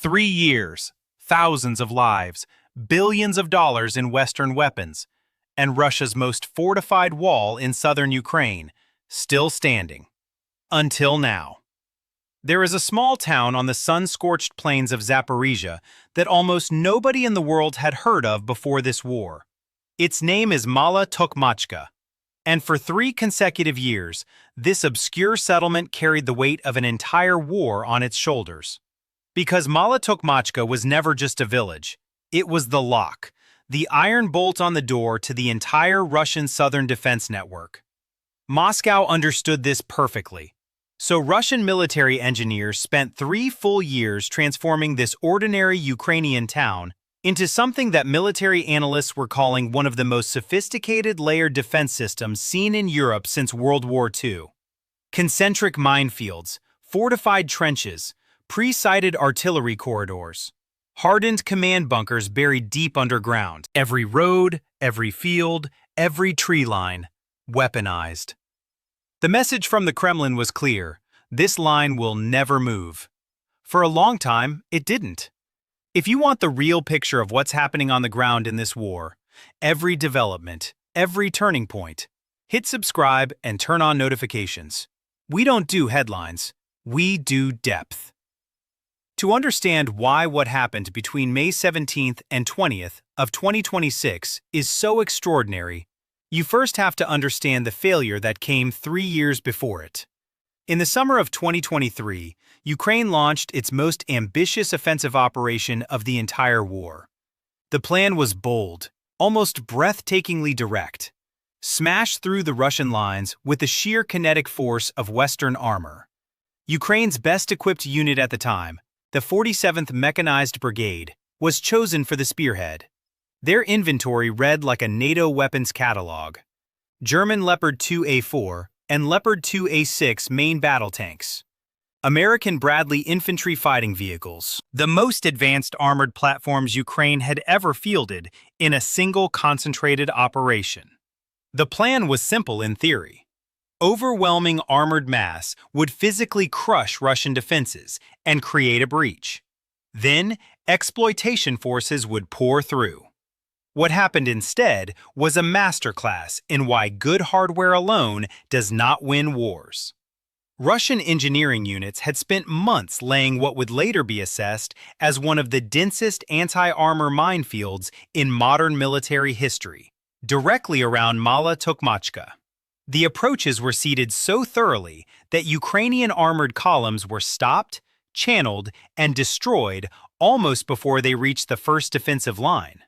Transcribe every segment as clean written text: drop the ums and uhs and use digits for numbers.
3 years, thousands of lives, billions of dollars in Western weapons, and Russia's most fortified wall in southern Ukraine, still standing. Until now. There is a small town on the sun-scorched plains of Zaporizhia that almost nobody in the world had heard of before this war. Its name is Mala Tokmachka, and for 3 consecutive years, this obscure settlement carried the weight of an entire war on its shoulders. Because Mala Tokmachka was never just a village, it was the lock, the iron bolt on the door to the entire Russian southern defense network. Moscow understood this perfectly. So Russian military engineers spent 3 full years transforming this ordinary Ukrainian town into something that military analysts were calling one of the most sophisticated layered defense systems seen in Europe since World War II. Concentric minefields, fortified trenches, pre-sighted artillery corridors, hardened command bunkers buried deep underground, every road, every field, every tree line, weaponized. The message from the Kremlin was clear: this line will never move. For a long time, it didn't. If you want the real picture of what's happening on the ground in this war, every development, every turning point, hit subscribe and turn on notifications. We don't do headlines, we do depth. To understand why what happened between May 17th and 20th of 2026 is so extraordinary, you first have to understand the failure that came 3 years before it. In the summer of 2023, Ukraine launched its most ambitious offensive operation of the entire war. The plan was bold, almost breathtakingly direct. Smash through the Russian lines with the sheer kinetic force of Western armor. Ukraine's best-equipped unit at the time, the 47th Mechanized Brigade, was chosen for the spearhead. Their inventory read like a NATO weapons catalog. German Leopard 2A4 and Leopard 2A6 main battle tanks. American Bradley infantry fighting vehicles, the most advanced armored platforms Ukraine had ever fielded in a single concentrated operation. The plan was simple in theory. Overwhelming armored mass would physically crush Russian defenses and create a breach. Then, exploitation forces would pour through. What happened instead was a masterclass in why good hardware alone does not win wars. Russian engineering units had spent months laying what would later be assessed as one of the densest anti-armor minefields in modern military history, directly around Mala Tokmachka. The approaches were seeded so thoroughly that Ukrainian armored columns were stopped, channeled, and destroyed almost before they reached the first defensive line.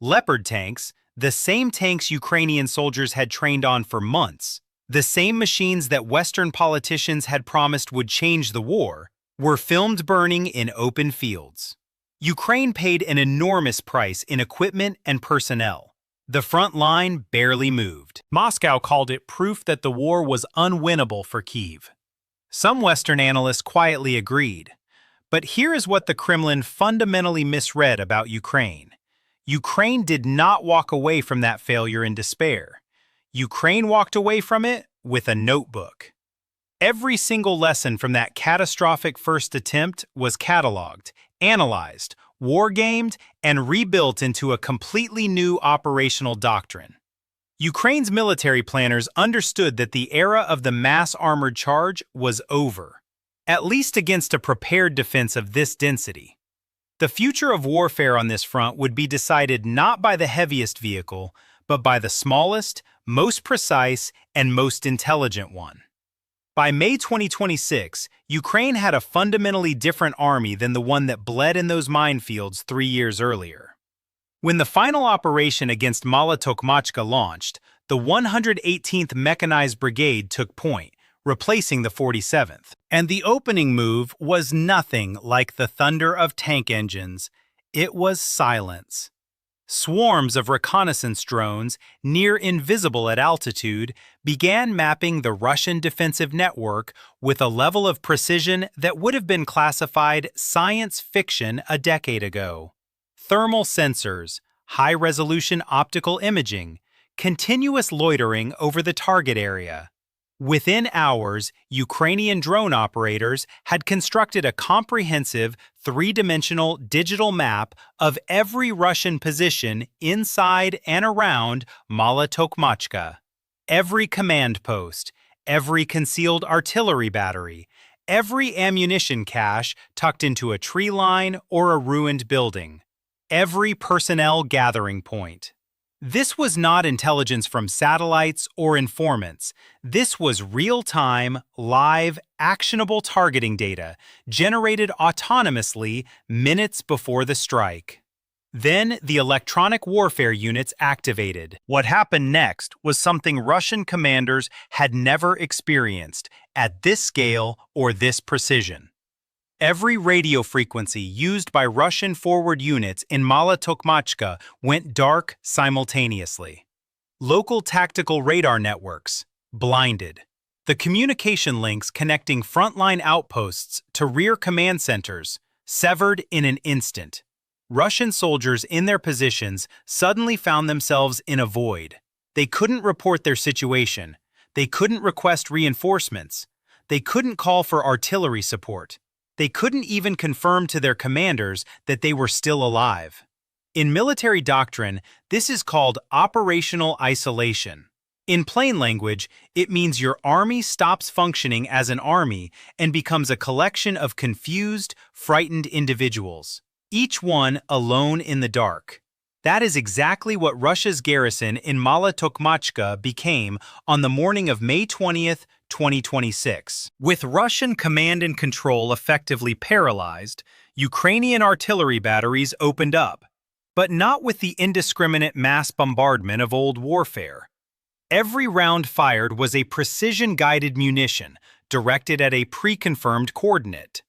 Leopard tanks, the same tanks Ukrainian soldiers had trained on for months, the same machines that Western politicians had promised would change the war, were filmed burning in open fields. Ukraine paid an enormous price in equipment and personnel. The front line barely moved. Moscow called it proof that the war was unwinnable for Kyiv. Some Western analysts quietly agreed. But here is what the Kremlin fundamentally misread about Ukraine. Ukraine did not walk away from that failure in despair. Ukraine walked away from it with a notebook. Every single lesson from that catastrophic first attempt was cataloged, analyzed, wargamed, and rebuilt into a completely new operational doctrine. Ukraine's military planners understood that the era of the mass armored charge was over, at least against a prepared defense of this density. The future of warfare on this front would be decided not by the heaviest vehicle, but by the smallest, most precise, and most intelligent one. By May 2026, Ukraine had a fundamentally different army than the one that bled in those minefields 3 years earlier. When the final operation against Mala Tokmachka launched, the 118th Mechanized Brigade took point, replacing the 47th. And the opening move was nothing like the thunder of tank engines. It was silence. Swarms of reconnaissance drones, near invisible at altitude, began mapping the Russian defensive network with a level of precision that would have been classified science fiction a decade ago. Thermal sensors, high-resolution optical imaging, continuous loitering over the target area. Within hours, Ukrainian drone operators had constructed a comprehensive three-dimensional digital map of every Russian position inside and around Mala Tokmachka. Every command post, every concealed artillery battery, every ammunition cache tucked into a tree line or a ruined building, every personnel gathering point. This was not intelligence from satellites or informants. This was real-time, live, actionable targeting data generated autonomously minutes before the strike. Then the electronic warfare units activated. What happened next was something Russian commanders had never experienced at this scale or this precision. Every radio frequency used by Russian forward units in Mala Tokmachka went dark simultaneously. Local tactical radar networks blinded. The communication links connecting frontline outposts to rear command centers severed in an instant. Russian soldiers in their positions suddenly found themselves in a void. They couldn't report their situation. They couldn't request reinforcements. They couldn't call for artillery support. They couldn't even confirm to their commanders that they were still alive. In military doctrine, this is called operational isolation. In plain language, it means your army stops functioning as an army and becomes a collection of confused, frightened individuals, each one alone in the dark. That is exactly what Russia's garrison in Mala Tokmachka became on the morning of May 20th, 2026. With Russian command and control effectively paralyzed, Ukrainian artillery batteries opened up, but not with the indiscriminate mass bombardment of old warfare. Every round fired was a precision-guided munition directed at a pre-confirmed coordinate.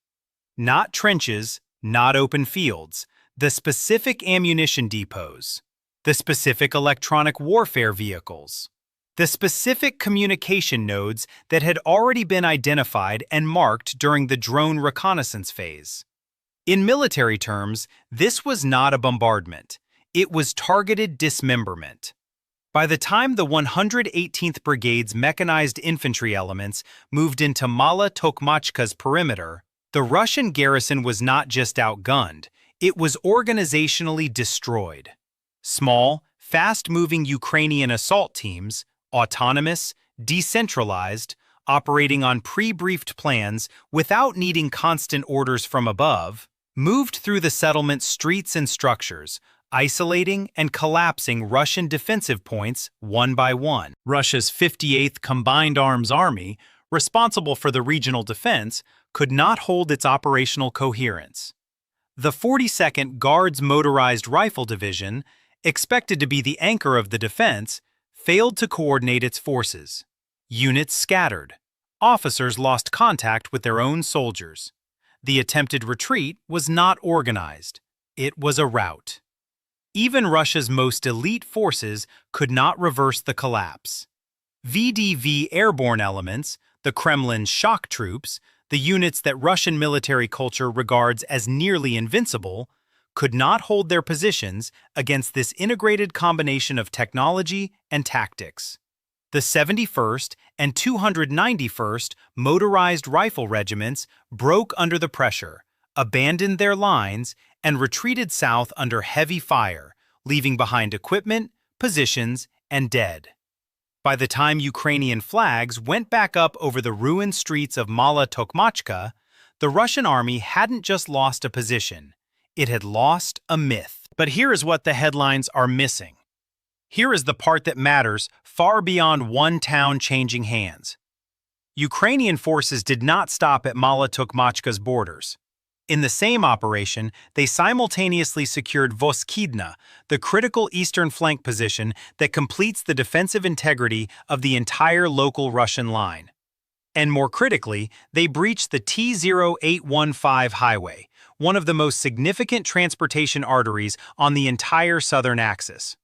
Not trenches, not open fields, the specific ammunition depots, the specific electronic warfare vehicles, the specific communication nodes that had already been identified and marked during the drone reconnaissance phase. In military terms, this was not a bombardment. It was targeted dismemberment. By the time the 118th Brigade's mechanized infantry elements moved into Mala Tokmachka's perimeter, the Russian garrison was not just outgunned, it was organizationally destroyed. Small, fast-moving Ukrainian assault teams, autonomous, decentralized, operating on pre-briefed plans without needing constant orders from above, moved through the settlement's streets and structures, isolating and collapsing Russian defensive points one by one. Russia's 58th Combined Arms Army, responsible for the regional defense, could not hold its operational coherence. The 42nd Guards Motorized Rifle Division, expected to be the anchor of the defense, failed to coordinate its forces. Units scattered. Officers lost contact with their own soldiers. The attempted retreat was not organized. It was a rout. Even Russia's most elite forces could not reverse the collapse. VDV airborne elements, the Kremlin's shock troops, the units that Russian military culture regards as nearly invincible, could not hold their positions against this integrated combination of technology and tactics. The 71st and 291st Motorized Rifle Regiments broke under the pressure, abandoned their lines, and retreated south under heavy fire, leaving behind equipment, positions, and dead. By the time Ukrainian flags went back up over the ruined streets of Mala Tokmachka, the Russian army hadn't just lost a position. It had lost a myth. But here is what the headlines are missing. Here is the part that matters far beyond one town changing hands. Ukrainian forces did not stop at Mala Tokmachka's borders. In the same operation, they simultaneously secured Voskidna, the critical eastern flank position that completes the defensive integrity of the entire local Russian line. And more critically, they breached the T-0815 highway, one of the most significant transportation arteries on the entire southern axis.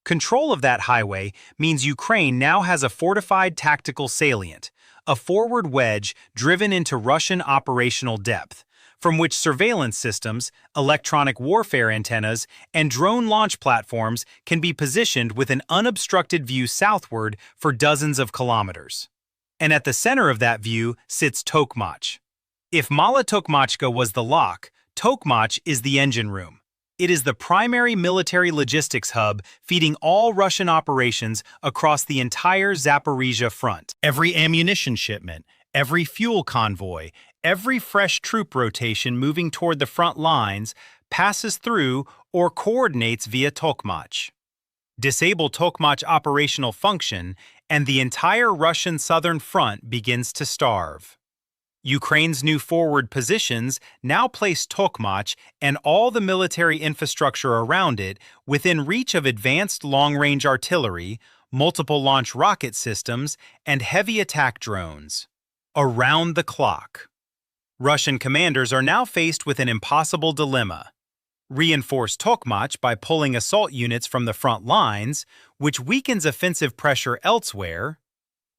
Control of that highway means Ukraine now has a fortified tactical salient, a forward wedge driven into Russian operational depth, from which surveillance systems, electronic warfare antennas, and drone launch platforms can be positioned with an unobstructed view southward for dozens of kilometers. And at the center of that view sits Tokmak. If Mala Tokmachka was the lock, Tokmak is the engine room. It is the primary military logistics hub feeding all Russian operations across the entire Zaporizhia front. Every ammunition shipment, every fuel convoy, every fresh troop rotation moving toward the front lines passes through or coordinates via Tokmak. Disable Tokmak operational function, and the entire Russian southern front begins to starve. Ukraine's new forward positions now place Tokmak and all the military infrastructure around it within reach of advanced long-range artillery, multiple launch rocket systems, and heavy attack drones. Around the clock. Russian commanders are now faced with an impossible dilemma. Reinforce Tokmak by pulling assault units from the front lines, which weakens offensive pressure elsewhere,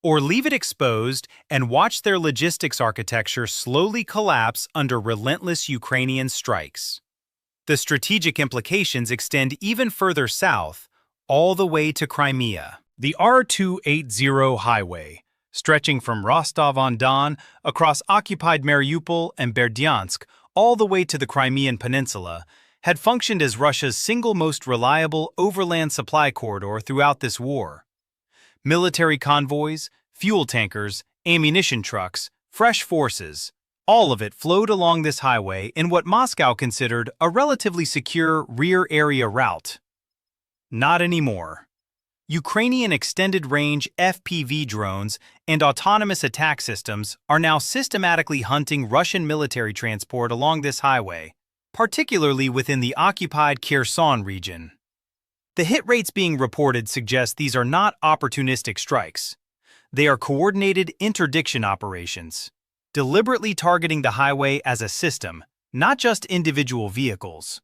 or leave it exposed and watch their logistics architecture slowly collapse under relentless Ukrainian strikes. The strategic implications extend even further south, all the way to Crimea. The R280 highway, stretching from Rostov-on-Don across occupied Mariupol and Berdyansk all the way to the Crimean Peninsula, had functioned as Russia's single most reliable overland supply corridor throughout this war. Military convoys, fuel tankers, ammunition trucks, fresh forces, all of it flowed along this highway in what Moscow considered a relatively secure rear area route. Not anymore. Ukrainian extended-range FPV drones and autonomous attack systems are now systematically hunting Russian military transport along this highway, particularly within the occupied Kherson region. The hit rates being reported suggest these are not opportunistic strikes. They are coordinated interdiction operations, deliberately targeting the highway as a system, not just individual vehicles.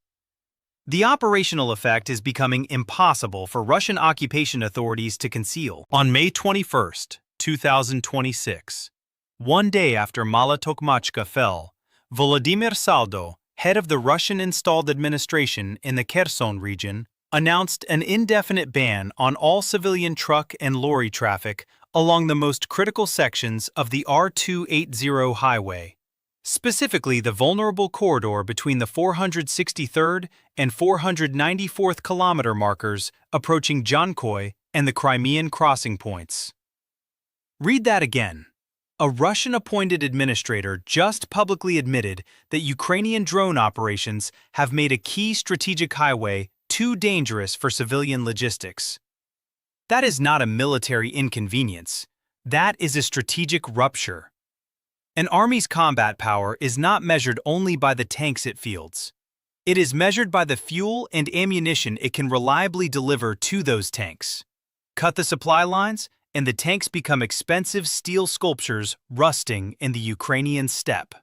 The operational effect is becoming impossible for Russian occupation authorities to conceal. On May 21, 2026, one day after Mala Tokmachka fell, Volodymyr Saldo, head of the Russian-installed administration in the Kherson region, announced an indefinite ban on all civilian truck and lorry traffic along the most critical sections of the R280 highway, specifically the vulnerable corridor between the 463rd and 494th kilometer markers approaching Jankoy and the Crimean crossing points. Read that again. A Russian-appointed administrator just publicly admitted that Ukrainian drone operations have made a key strategic highway too dangerous for civilian logistics. That is not a military inconvenience. That is a strategic rupture. An army's combat power is not measured only by the tanks it fields. It is measured by the fuel and ammunition it can reliably deliver to those tanks. Cut the supply lines, and the tanks become expensive steel sculptures rusting in the Ukrainian steppe.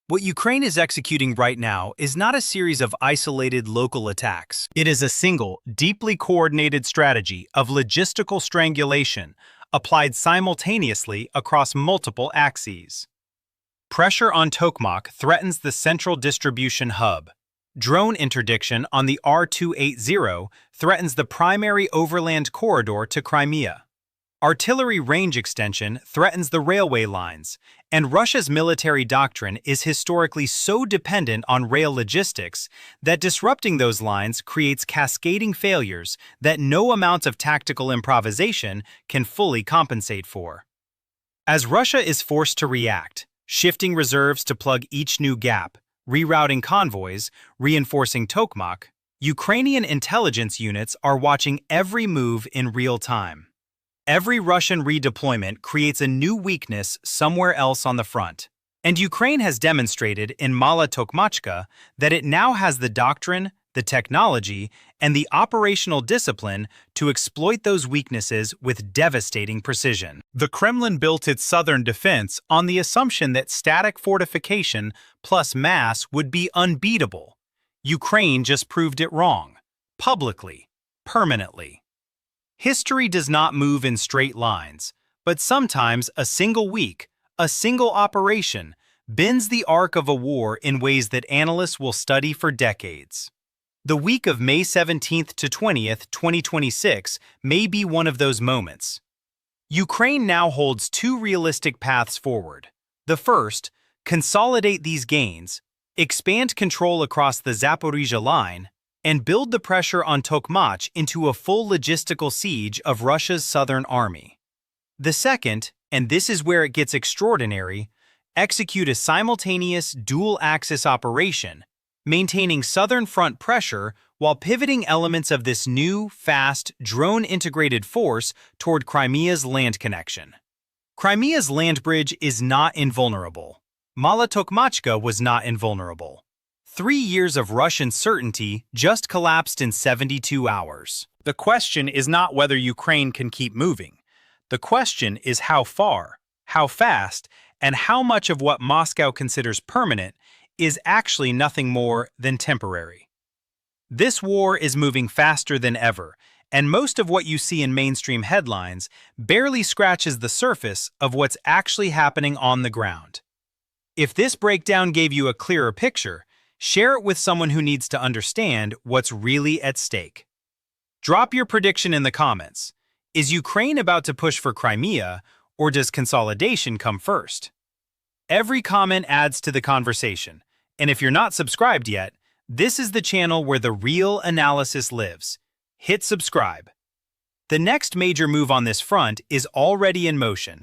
What Ukraine is executing right now is not a series of isolated local attacks. It is a single, deeply coordinated strategy of logistical strangulation applied simultaneously across multiple axes. Pressure on Tokmak threatens the central distribution hub. Drone interdiction on the R280 threatens the primary overland corridor to Crimea. Artillery range extension threatens the railway lines, and Russia's military doctrine is historically so dependent on rail logistics that disrupting those lines creates cascading failures that no amount of tactical improvisation can fully compensate for. As Russia is forced to react, shifting reserves to plug each new gap, rerouting convoys, reinforcing Tokmak, Ukrainian intelligence units are watching every move in real time. Every Russian redeployment creates a new weakness somewhere else on the front, and Ukraine has demonstrated in Mala Tokmachka that it now has the doctrine, the technology, and the operational discipline to exploit those weaknesses with devastating precision. The Kremlin built its southern defense on the assumption that static fortification plus mass would be unbeatable. Ukraine just proved it wrong, publicly, permanently. History does not move in straight lines, but sometimes a single week, a single operation, bends the arc of a war in ways that analysts will study for decades. The week of May 17th to 20th, 2026 may be one of those moments. Ukraine now holds two realistic paths forward. The first, consolidate these gains, expand control across the Zaporizhzhia line, and build the pressure on Tokmak into a full logistical siege of Russia's southern army. The second, and this is where it gets extraordinary, execute a simultaneous dual-axis operation, maintaining southern front pressure while pivoting elements of this new, fast, drone-integrated force toward Crimea's land connection. Crimea's land bridge is not invulnerable. Mala Tokmachka was not invulnerable. 3 years of Russian certainty just collapsed in 72 hours. The question is not whether Ukraine can keep moving. The question is how far, how fast, and how much of what Moscow considers permanent is actually nothing more than temporary. This war is moving faster than ever, and most of what you see in mainstream headlines barely scratches the surface of what's actually happening on the ground. If this breakdown gave you a clearer picture, share it with someone who needs to understand what's really at stake. Drop your prediction in the comments. Is Ukraine about to push for Crimea, or does consolidation come first? Every comment adds to the conversation, and if you're not subscribed yet, this is the channel where the real analysis lives. Hit subscribe. The next major move on this front is already in motion.